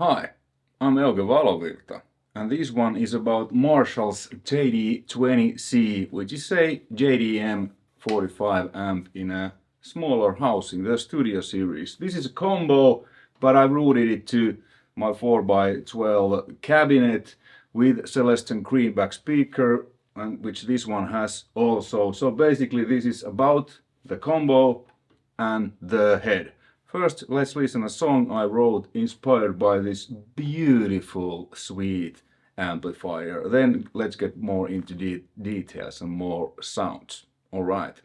Hi, I'm Euge Valovirta, and this one is about Marshall's JD20C, which is a JTM 45 amp in a smaller housing, the Studio series. This is a combo, but I routed it to my 4x12 cabinet with Celestion Greenback speaker, and which this one has also. So basically this is about the combo and the head. First, let's listen a song I wrote inspired by this beautiful, sweet amplifier. Then let's get more into details and more sounds. All right.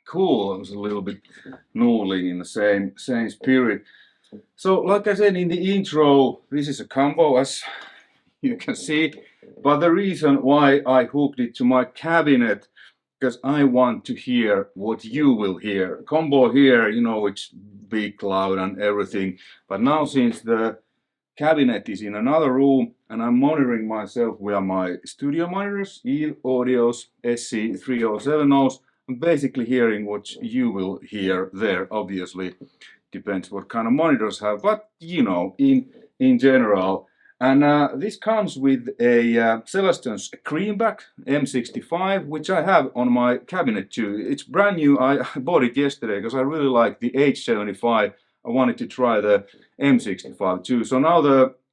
Cool, it was a little bit Noodling in the same spirit. So, like I said in the intro, this is a combo, as you can see, but the reason why I hooked it to my cabinet, because I want to hear what you will hear. Combo here, you know, it's big, loud and everything, but now since the cabinet is in another room and I'm monitoring myself via my studio monitors, Euge Audio's SC3070s, I'm basically hearing what you will hear there. Obviously, depends what kind of monitors have, but you know, in general. And this comes with a Celestion's Greenback M65, which I have on my cabinet too. It's brand new. I bought it yesterday because I really like the H75. I wanted to try the M65 too. So now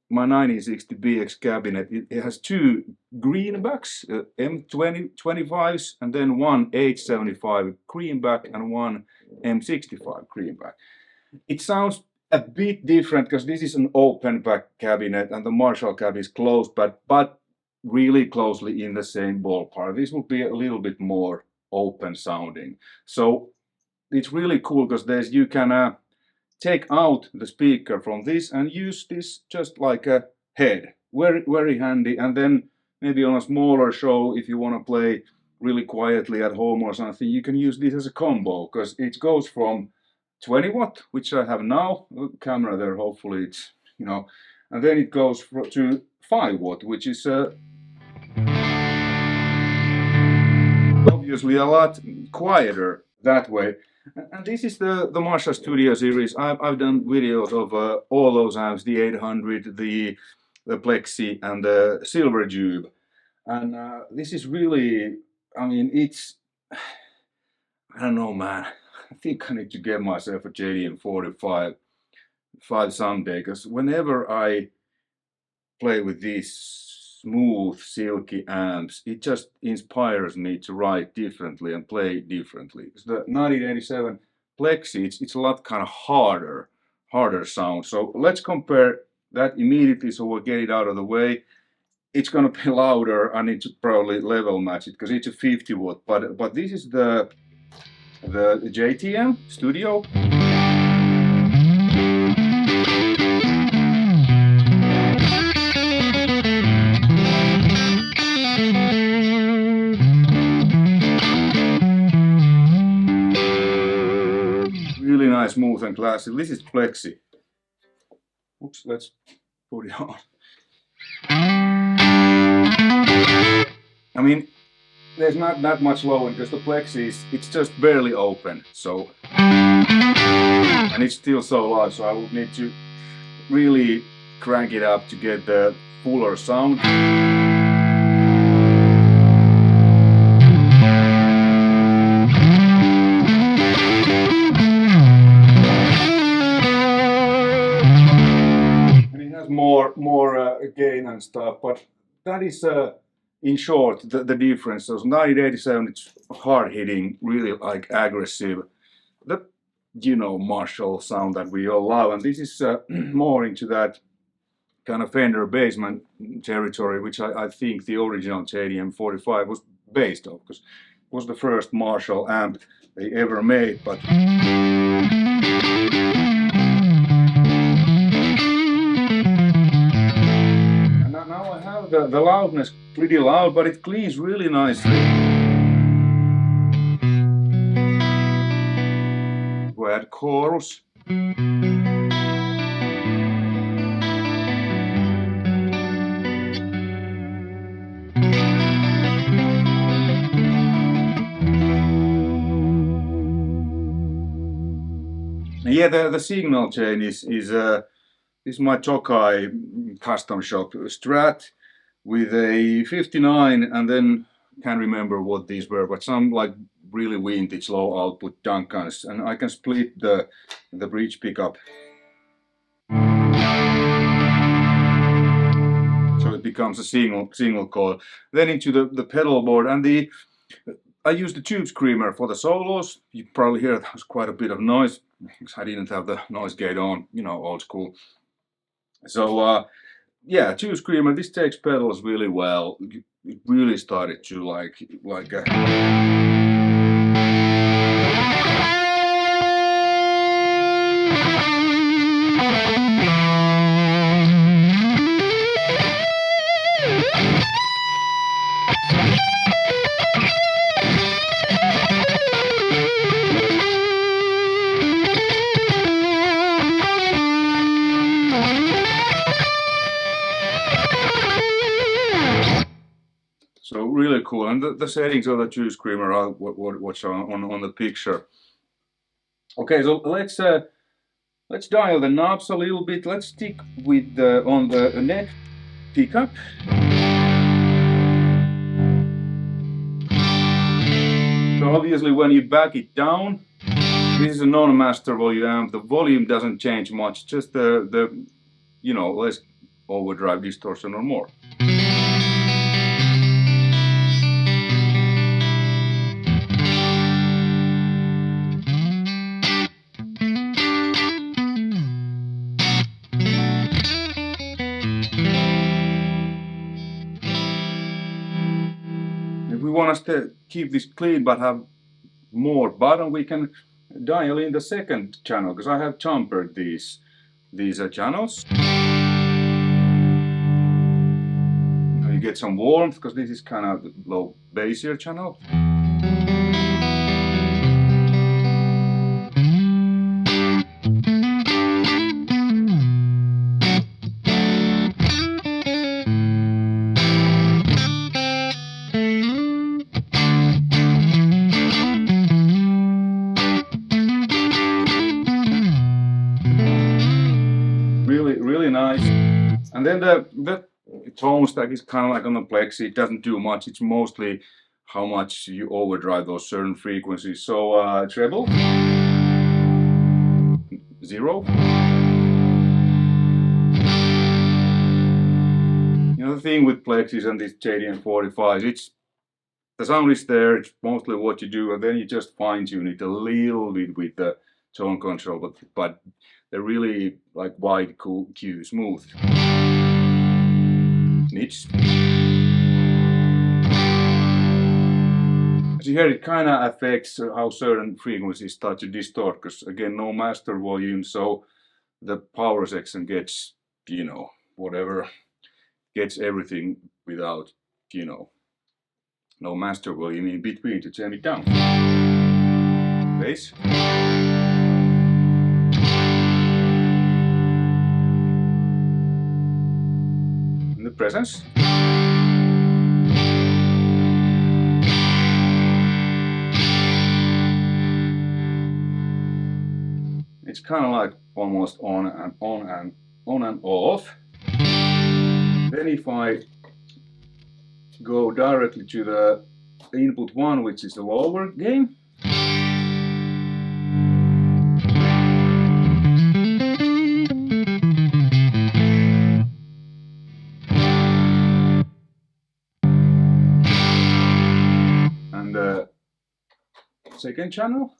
my 1960BX cabinet, it has two greenbacks, M25s, and then one H75 greenback and one M65 greenback. It sounds a bit different because this is an open back cabinet and the Marshall cab is closed, but really closely in the same ballpark. This will be a little bit more open sounding. So it's really cool because you can take out the speaker from this and use this just like a head. Very, very handy. And then maybe on a smaller show, if you want to play really quietly at home or something, you can use this as a combo because it goes from 20 watt, which I have now, camera there, hopefully it's, you know, and then it goes to 5 watt, which is obviously a lot quieter that way. And this is the Marshall Studio series. I've done videos of all those amps, the 800, the Plexi and the Silver Tube. And this is really, I mean, it's, I don't know, man. I think I need to get myself a JTM 45 someday, because whenever I play with these smooth, silky amps, it just inspires me to write differently and play differently. Because the 1987 Plexi, it's a lot kind of harder sound. So let's compare that immediately, so we'll get it out of the way. It's gonna be louder. I need to probably level match it because it's a 50 watt, but this is the JTM Studio. Really nice, smooth and classy. This is Plexi. Oops, let's put it on. I mean, there's not that much low end because the Plexi it's just barely open, so, and it's still so loud, so I would need to really crank it up to get the fuller sound. And it has more gain and stuff, but that is in short, the difference. So 1987, it's hard hitting, really like aggressive, the, you know, Marshall sound that we all love, and this is more into that kind of Fender basement territory, which I think the original JTM 45 was based on, because it was the first Marshall amp they ever made. But now I have the loudness pretty loud, but it cleans really nicely. We add chorus. Yeah, the signal chain is my Tokai custom shop Strat with a 59, and then can't remember what these were, but some like really vintage low output Duncans, and I can split the bridge pickup, so it becomes a single coil. Then into the pedal board, and I used the tube screamer for the solos. You probably hear there was quite a bit of noise because I didn't have the noise gate on, you know, old school. So yeah, tube screamer. This takes pedals really well. It really started to like a really cool. And the settings of the juice creamer are what's on the picture. Okay, so let's dial the knobs a little bit. Let's stick with on the neck pickup. So obviously when you back it down, this is a non-master volume amp. The volume doesn't change much, just the you know, less overdrive distortion or more. If we want to keep this clean but have more bottom, we can dial in the second channel, because I have jumpered these channels. You get some warmth, because this is kind of low bassier channel. Really nice. And then the tone stack is kind of like on the Plexi. It doesn't do much. It's mostly how much you overdrive those certain frequencies. So treble 0. You know, the thing with Plexis and these JTM 45s, it's the sound is there. It's mostly what you do, and then you just fine tune it a little bit with the tone control, but they're really like wide, cool, Q, smooth. Niche. As you hear, it kind of affects how certain frequencies start to distort, because again, no master volume, so the power section gets, you know, whatever, gets everything without, you know, no master volume in between to turn it down. Bass. And the presence. It's kind of like almost on and off. Then if I go directly to the input 1, which is the lower gain, and the second channel,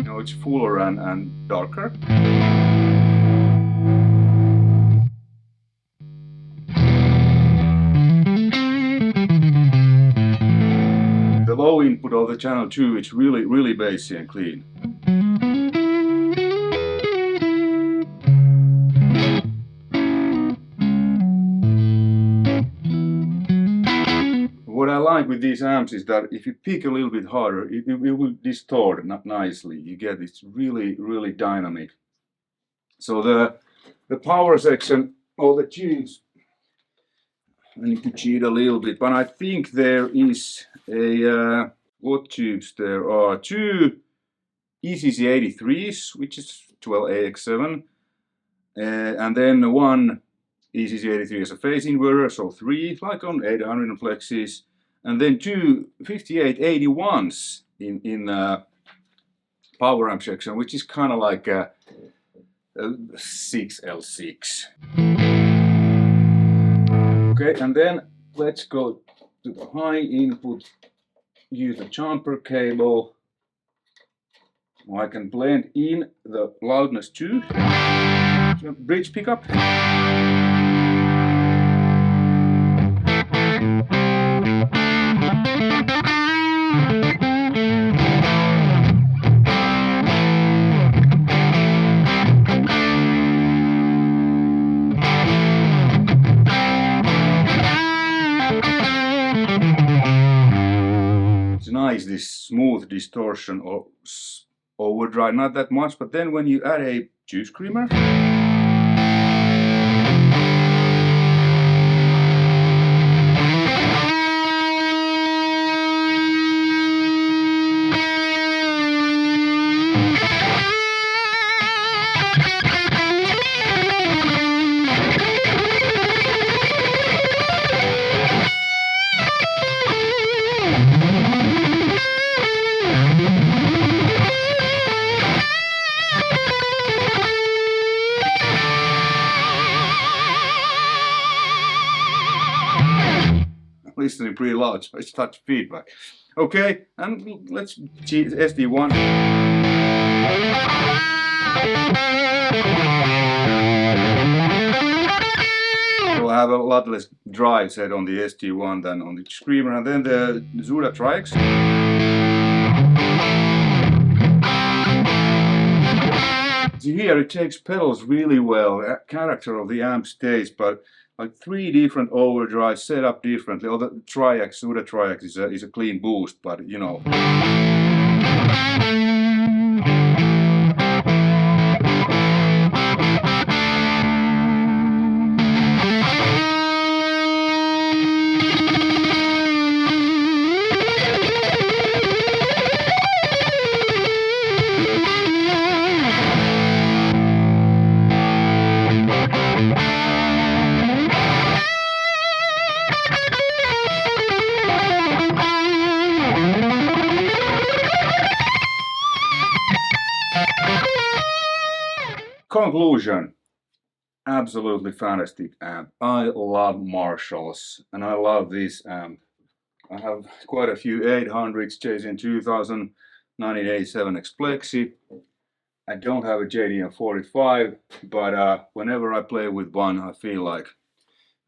now it's fuller and darker. The low input of the channel 2, it's really bassy and clean. What I like with these amps is that if you pick a little bit harder, it will distort nicely. You get this really dynamic. So the power section, all the tunes, I need to cheat a little bit, but I think there is a what tubes there are? 2 ECC83s, which is 12AX7, and then 1 ECC83 as a phase inverter, so 3, like on 800 and Plexis, and then 2 5881s in power amp section, which is kind of like a 6L6. Okay, and then let's go to the high input, use the jumper cable. I can blend in the loudness too. Bridge pickup. It's nice, this smooth distortion or overdrive, not that much, but then when you add a juice creamer, listening pretty loud, so it's touch feedback. Okay, and let's see SD-1. We'll have a lot less drive set on the SD-1 than on the Screamer, and then the Zuta Triax. See here, it takes pedals really well. The character of the amp stays, but like 3 different overdrives set up differently. Although the Triax, Zuta Triax is a clean boost, but you know. Conclusion, absolutely fantastic amp. I love Marshalls and I love this amp. I have quite a few 800s, JTM 2000, 1987X Plexi. I don't have a JTM 45, but whenever I play with one, I feel like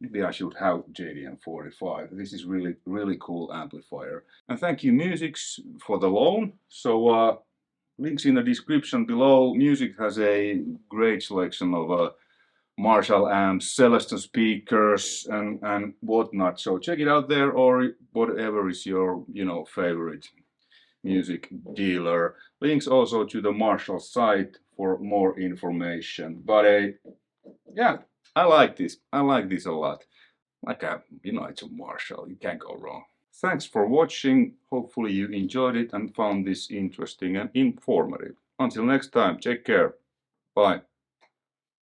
maybe I should have JTM 45. This is really cool amplifier. And thank you Musics for the loan. So links in the description below. Music has a great selection of Marshall amps, Celestion speakers, and whatnot. So check it out there, or whatever is your favorite music dealer. Links also to the Marshall site for more information. But yeah, I like this. I like this a lot. Like it's a Marshall. You can't go wrong. Thanks for watching. Hopefully you enjoyed it and found this interesting and informative. Until next time, take care. Bye.